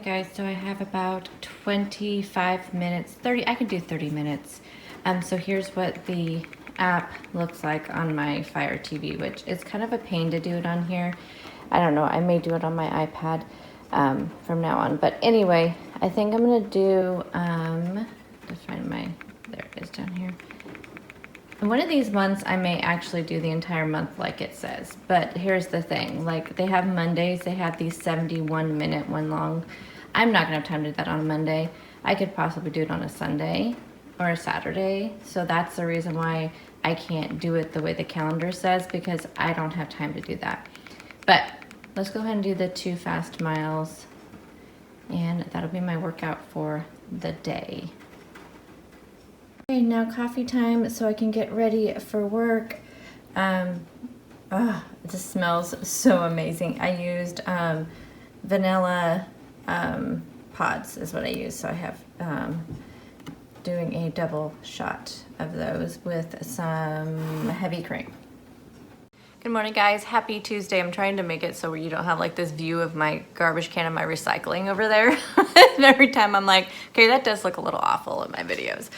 guys, so I have about 25 minutes, 30, I can do 30 minutes. So here's what the app looks like on my Fire TV, which is kind of a pain to do it on here. I don't know, I may do it on my iPad from now on. But anyway, I think I'm gonna do, let's find there it is down here. And one of these months, I may actually do the entire month like it says. But here's the thing, like they have Mondays, they have these 71-minute one long. I'm not gonna have time to do that on a Monday. I could possibly do it on a Sunday or a Saturday. So that's the reason why I can't do it the way the calendar says, because I don't have time to do that. But let's go ahead and do the 2 fast miles. And that'll be my workout for the day. Okay, now coffee time so I can get ready for work. It just smells so amazing. I used vanilla pods is what I use. So I have doing a double shot of those with some heavy cream. Good morning, guys. Happy Tuesday. I'm trying to make it so you don't have like this view of my garbage can and my recycling over there. And every time I'm like, okay, that does look a little awful in my videos.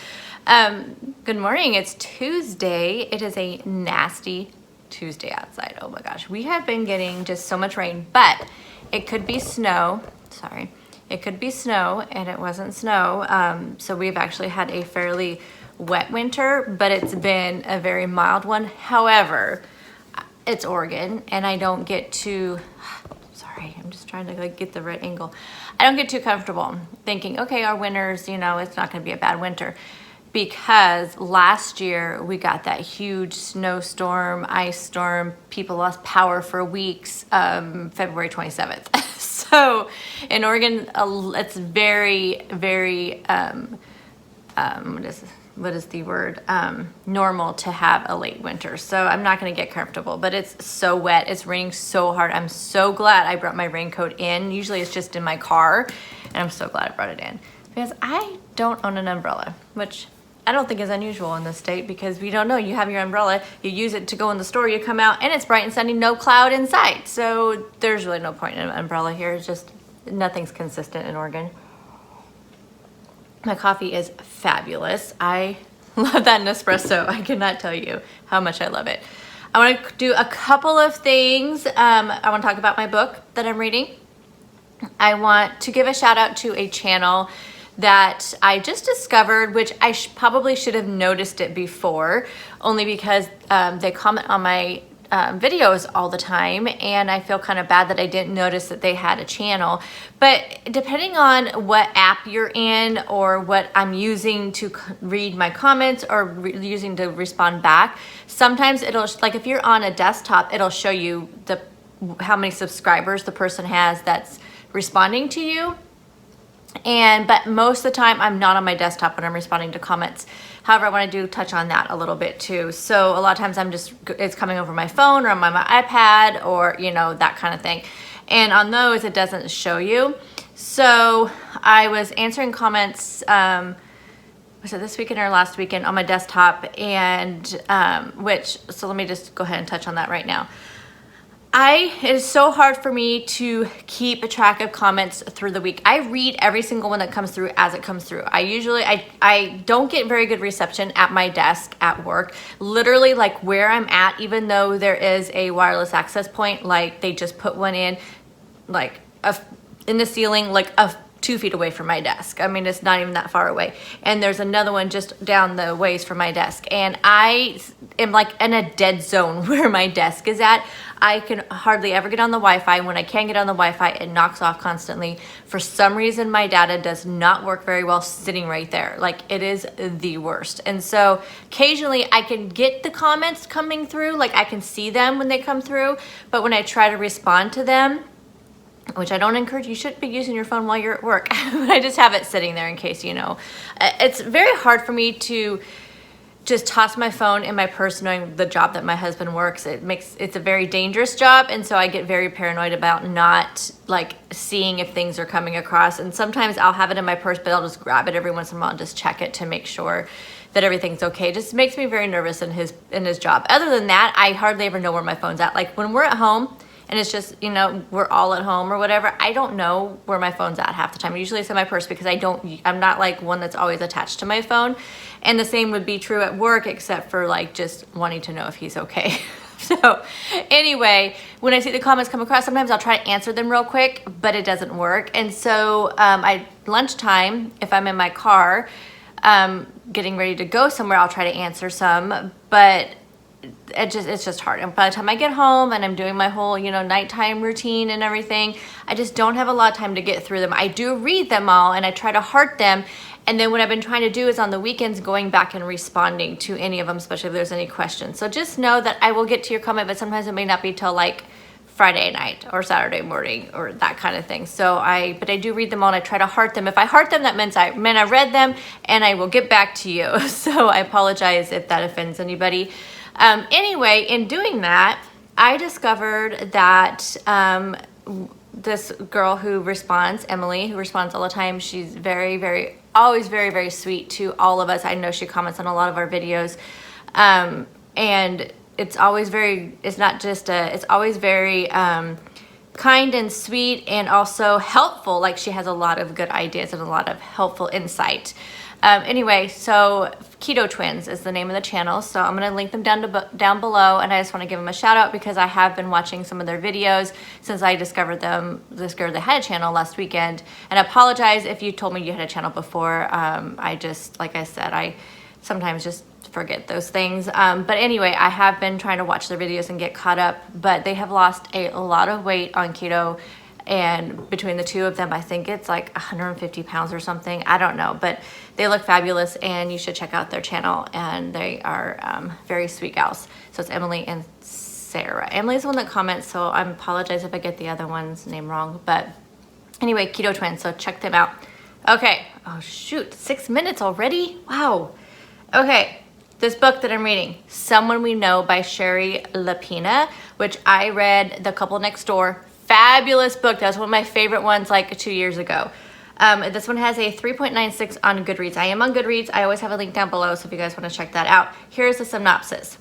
Good morning. It's Tuesday. It is a nasty Tuesday outside. Oh my gosh. We have been getting just so much rain, but it could be snow. Sorry. It could be snow, and it wasn't snow. So we've actually had a fairly wet winter, but it's been a very mild one. However, it's Oregon, and I don't get too, sorry, I'm just trying to like get the right angle. I don't get too comfortable thinking, okay, our winters, you know, it's not going to be a bad winter. Because last year we got that huge snowstorm, ice storm, people lost power for weeks, February 27th. So in Oregon, it's very, very, what is the word? Normal to have a late winter. So I'm not going to get comfortable, but it's so wet. It's raining so hard. I'm so glad I brought my raincoat in. Usually it's just in my car, and I'm so glad I brought it in because I don't own an umbrella, which I don't think is unusual in this state, because we don't know. You have your umbrella, you use it to go in the store, you come out and it's bright and sunny, no cloud in sight. So there's really no point in an umbrella here. It's just nothing's consistent in Oregon. My coffee is fabulous. I love that Nespresso. I cannot tell you how much I love it. I want to do a couple of things. I want to talk about my book that I'm reading. I want to give a shout out to a channel that I just discovered, which I probably should have noticed it before, only because they comment on my videos all the time, and I feel kind of bad that I didn't notice that they had a channel. But depending on what app you're in or what I'm using to read my comments or using to respond back, sometimes it'll, like if you're on a desktop, it'll show you how many subscribers the person has that's responding to you. But most of the time I'm not on my desktop when I'm responding to comments. However, I want to touch on that a little bit too. So a lot of times it's coming over my phone or on my iPad or, you know, that kind of thing. And on those, it doesn't show you. So I was answering comments, was it this weekend or last weekend, on my desktop, and so let me just go ahead and touch on that right now. It is so hard for me to keep a track of comments through the week. I read every single one that comes through as it comes through. I don't get very good reception at my desk at work. Literally, like where I'm at, even though there is a wireless access point, like they just put one in, like in the ceiling, like 2 feet away from my desk. I mean, it's not even that far away. And there's another one just down the ways from my desk. And I am like in a dead zone where my desk is at. I can hardly ever get on the Wi-Fi. When I can get on the Wi-Fi, it knocks off constantly. For some reason, my data does not work very well sitting right there. Like, it is the worst. And so occasionally I can get the comments coming through. Like, I can see them when they come through. But when I try to respond to them, which I don't encourage, you shouldn't be using your phone while you're at work. But I just have it sitting there in case, you know. It's very hard for me to just toss my phone in my purse knowing the job that my husband works. It's a very dangerous job, and so I get very paranoid about not like seeing if things are coming across. And sometimes I'll have it in my purse, but I'll just grab it every once in a while and just check it to make sure that everything's okay. It just makes me very nervous in his job. Other than that, I hardly ever know where my phone's at. Like when we're at home and it's just, you know, we're all at home or whatever, I don't know where my phone's at half the time. Usually it's in my purse because I'm not like one that's always attached to my phone. And the same would be true at work, except for like just wanting to know if he's okay. So anyway, when I see the comments come across, sometimes I'll try to answer them real quick, but it doesn't work. And so lunchtime, if I'm in my car, getting ready to go somewhere, I'll try to answer some, but it's just hard. And by the time I get home and I'm doing my whole, you know, nighttime routine and everything, I just don't have a lot of time to get through them. I do read them all and I try to heart them. And then what I've been trying to do is on the weekends going back and responding to any of them, especially if there's any questions. So just know that I will get to your comment, but sometimes it may not be till like Friday night or Saturday morning or that kind of thing. So but I do read them all and I try to heart them. If I heart them, that means I read them and I will get back to you. So I apologize if that offends anybody. Anyway, in doing that, I discovered that this girl who responds, Emily, who responds all the time, she's always very, very sweet to all of us. I know she comments on a lot of our videos. And it's always very, it's always very kind and sweet and also helpful. Like she has a lot of good ideas and a lot of helpful insight. Anyway, so Keto Twins is the name of the channel. So I'm going to link them down below, and I just want to give them a shout out because I have been watching some of their videos since I discovered they had a channel last weekend. And I apologize if you told me you had a channel before. I just, like I said, I sometimes just forget those things. But anyway, I have been trying to watch their videos and get caught up, but they have lost a lot of weight on keto. And between the two of them, I think it's like 150 pounds or something. I don't know, but they look fabulous and you should check out their channel. And they are very sweet gals. So it's Emily and Sarah. Emily's the one that comments, so I apologize if I get the other one's name wrong. But anyway, Keto Twins, so check them out. Okay, oh shoot, 6 minutes already? Wow. Okay, this book that I'm reading, Someone We Know by Sherry Lapina, which I read The Couple Next Door. Fabulous book. That was one of my favorite ones like 2 years ago. This one has a 3.96 on Goodreads. I am on Goodreads. I always have a link down below, so if you guys want to check that out. Here's the synopsis.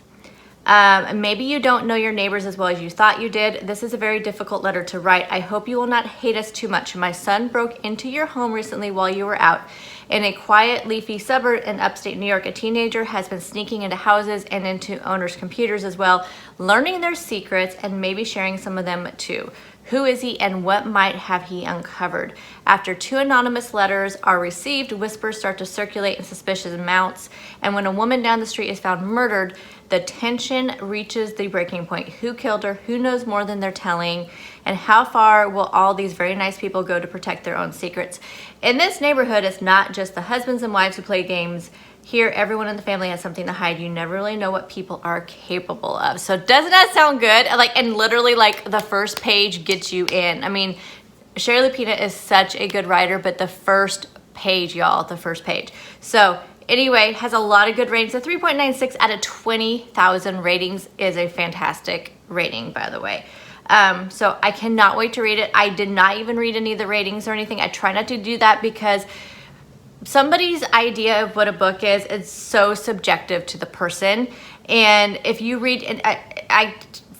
Maybe you don't know your neighbors as well as you thought you did. This is a very difficult letter to write. I hope you will not hate us too much. My son broke into your home recently while you were out. In a quiet, leafy suburb in upstate New York, a teenager has been sneaking into houses and into owners' computers as well, learning their secrets and maybe sharing some of them too. Who is he and what might have he uncovered? After 2 anonymous letters are received, whispers start to circulate and suspicion mounts. And when a woman down the street is found murdered, the tension reaches the breaking point. Who killed her? Who knows more than they're telling? And how far will all these very nice people go to protect their own secrets? In this neighborhood, it's not just the husbands and wives who play games. Here, everyone in the family has something to hide. You never really know what people are capable of. So doesn't that sound good? And literally like the first page gets you in. I mean, Sherry Lapina is such a good writer, but the first page, y'all, the first page. So anyway, has a lot of good ratings. A 3.96 out of 20,000 ratings is a fantastic rating, by the way. So I cannot wait to read it. I did not even read any of the ratings or anything. I try not to do that because somebody's idea of what a book is so subjective to the person. And if you read, and I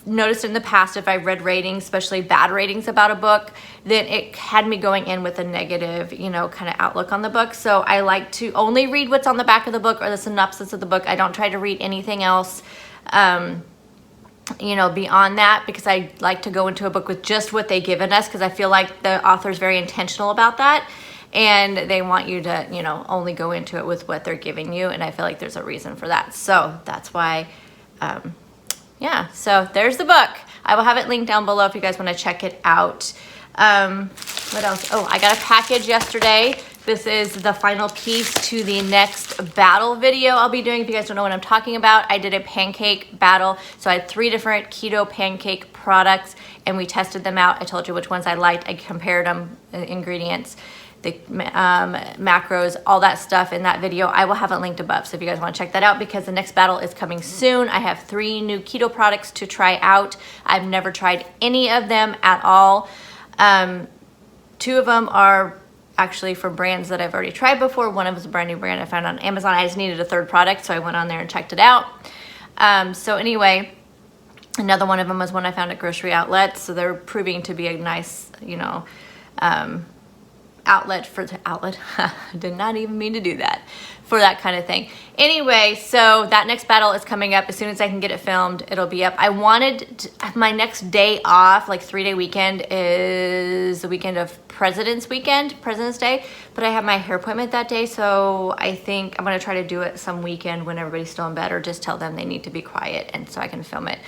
noticed in the past, if I read ratings, especially bad ratings about a book, then it had me going in with a negative, kind of outlook on the book. So I like to only read what's on the back of the book or the synopsis of the book. I don't try to read anything else, beyond that, because I like to go into a book with just what they've given us, because I feel like the author is very intentional about that. And they want you to, only go into it with what they're giving you. And I feel like there's a reason for that. So that's why, so there's the book. I will have it linked down below if you guys want to check it out. What else? Oh, I got a package yesterday. This is the final piece to the next battle video I'll be doing. If you guys don't know what I'm talking about, I did a pancake battle. So I had 3 different keto pancake products and we tested them out. I told you which ones I liked. I compared them, ingredients, the macros, all that stuff in that video. I will have it linked above. So if you guys want to check that out, because the next battle is coming soon. I have 3 new keto products to try out. I've never tried any of them at all. 2 of them are actually from brands that I've already tried before. One of them is a brand new brand I found on Amazon. I just needed a 3rd product, so I went on there and checked it out. So anyway, Another one of them was one I found at grocery outlets. So they're proving to be a nice, you know, outlet for the outlet. Did not even mean to do that, for that kind of thing. Anyway, so that next battle is coming up. As soon as I can get it filmed, it'll be up. I wanted to, my next day off, like 3-day weekend, is the weekend of President's Day, but I have my hair appointment that day, so I think I'm gonna try to do it some weekend when everybody's still in bed, or just tell them they need to be quiet and so I can film it.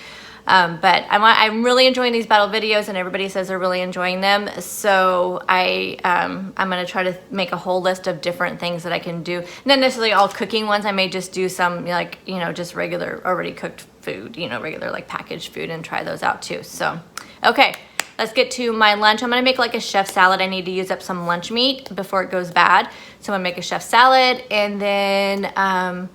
But I'm really enjoying these battle videos, and everybody says they're really enjoying them. So I'm gonna try to make a whole list of different things that I can do. Not necessarily all cooking ones. I may just do some, like, you know, just regular already cooked food, you know, regular like packaged food, and try those out too. So, okay, let's get to my lunch. I'm gonna make like a chef salad. I need to use up some lunch meat before it goes bad. So I'm gonna make a chef salad, and then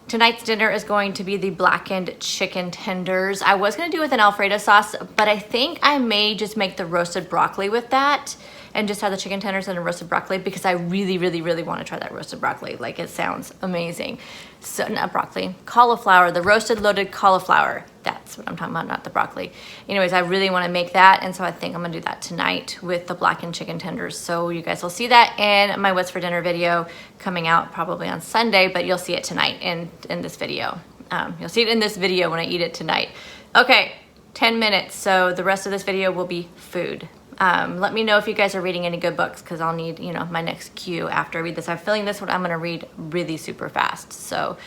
tonight's dinner is going to be the blackened chicken tenders. I was gonna do with an Alfredo sauce, but I think I may just make the roasted broccoli with that, and just have the chicken tenders and a roasted broccoli, because I really, really, really want to try that roasted broccoli. Like, it sounds amazing. So, not broccoli, cauliflower, the roasted loaded cauliflower. That's what I'm talking about, not the broccoli. Anyways, I really want to make that, and so I think I'm gonna do that tonight with the blackened chicken tenders. So you guys will see that in my What's for Dinner video coming out probably on Sunday, but you'll see it tonight in this video. You'll see it in this video when I eat it tonight. Okay, 10 minutes, so the rest of this video will be food. Let me know if you guys are reading any good books, because I'll need, you know, my next cue after I read this. I'm feeling this one I'm gonna read really super fast. So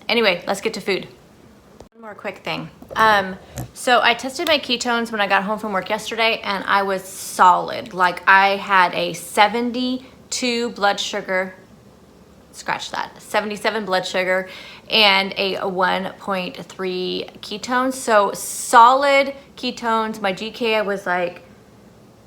anyway, let's get to food. One more quick thing. So I tested my ketones when I got home from work yesterday, and I was solid. Like, I had a 72 blood sugar, scratch that, 77 blood sugar, and a 1.3 ketones. So solid ketones. My GK was like,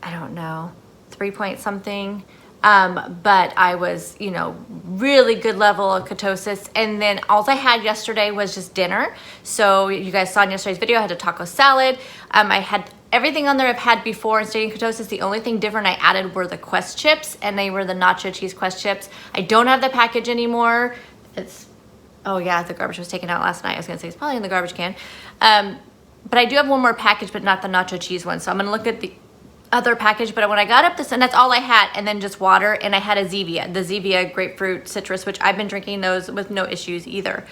I don't know, 3 point something. But I was, you know, really good level of ketosis. And then all I had yesterday was just dinner. So you guys saw in yesterday's video, I had a taco salad. I had everything on there I've had before and staying in ketosis. The only thing different I added were the Quest chips, and they were the nacho cheese Quest chips. I don't have the package anymore. It's, oh yeah, the garbage was taken out last night. I was gonna say it's probably in the garbage can. But I do have one more package, but not the nacho cheese one. So I'm gonna look at the other package. But when I got up this, and that's all I had, and then just water, and I had a Zevia, the Zevia grapefruit citrus, which I've been drinking those with no issues either.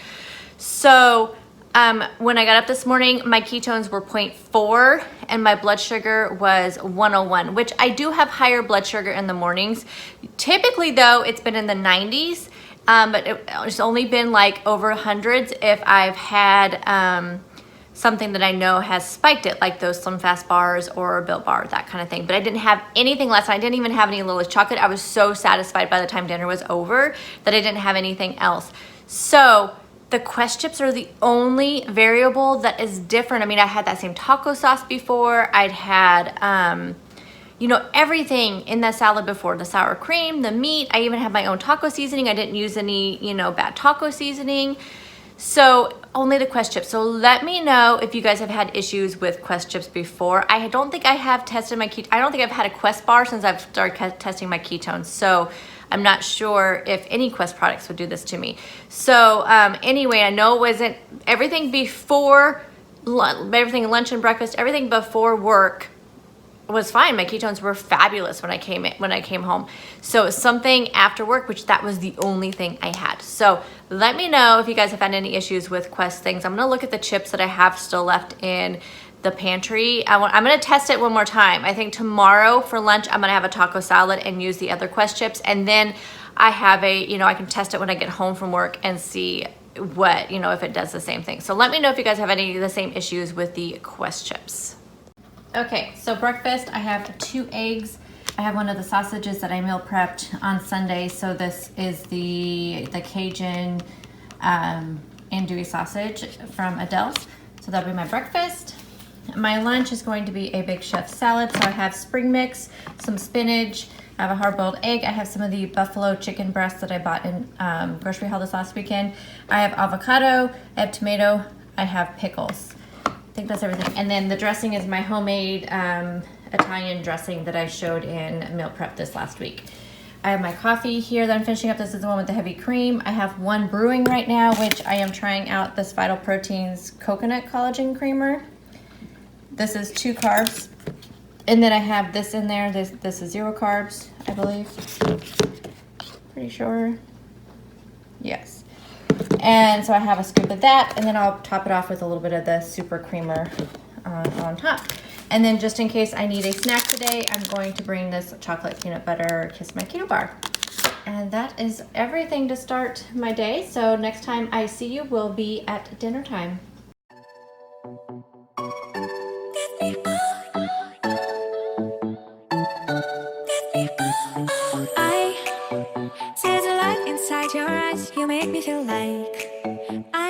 So when I got up this morning, my ketones were 0.4 and my blood sugar was 101, which I do have higher blood sugar in the mornings. Typically though, it's been in the 90s, but it's only been like over hundreds if I've had something that I know has spiked it, like those Slim Fast bars or Built Bar, that kind of thing. But I didn't have anything last night. I didn't even have any Lolli's chocolate. I was so satisfied by the time dinner was over that I didn't have anything else. So the Quest chips are the only variable that is different. I mean, I had that same taco sauce before. I'd had, you know, everything in that salad before. The sour cream, the meat. I even had my own taco seasoning. I didn't use any, you know, bad taco seasoning. So only the Quest chips. So let me know if you guys have had issues with Quest chips before. I don't think I have tested my I don't think I've had a Quest bar since I've started testing my ketones. So I'm not sure if any Quest products would do this to me. So anyway, I know it wasn't everything before, everything lunch and breakfast, everything before work was fine. My ketones were fabulous when I came home. So it was something after work, which that was the only thing I had. So let me know if you guys have had any issues with Quest things. I'm gonna look at the chips that I have still left in the pantry. I'm gonna test it one more time. I think tomorrow for lunch, I'm gonna have a taco salad and use the other Quest chips. And then I have a, you know, I can test it when I get home from work and see what, you know, if it does the same thing. So let me know if you guys have any of the same issues with the Quest chips. Okay, so breakfast, I have 2 eggs. I have one of the sausages that I meal prepped on Sunday. So this is the Cajun andouille sausage from Adele's. So that'll be my breakfast. My lunch is going to be a big chef salad. So I have spring mix, some spinach, I have a hard-boiled egg. I have some of the buffalo chicken breasts that I bought in grocery haul this last weekend. I have avocado, I have tomato, I have pickles. I think that's everything. And then the dressing is my homemade Italian dressing that I showed in meal prep this last week. I have my coffee here that I'm finishing up. This is the one with the heavy cream. I have one brewing right now, which I am trying out this Vital Proteins Coconut Collagen Creamer. This is 2 carbs. And then I have this in there. This is 0 carbs, I believe. Pretty sure. Yes. And so I have a scoop of that, and then I'll top it off with a little bit of the super creamer on top. And then just in case I need a snack today, I'm going to bring this chocolate peanut butter Kiss My Keto bar. And that is everything to start my day. So next time I see you will be at dinner time. I see the light inside your eyes. You make me feel like I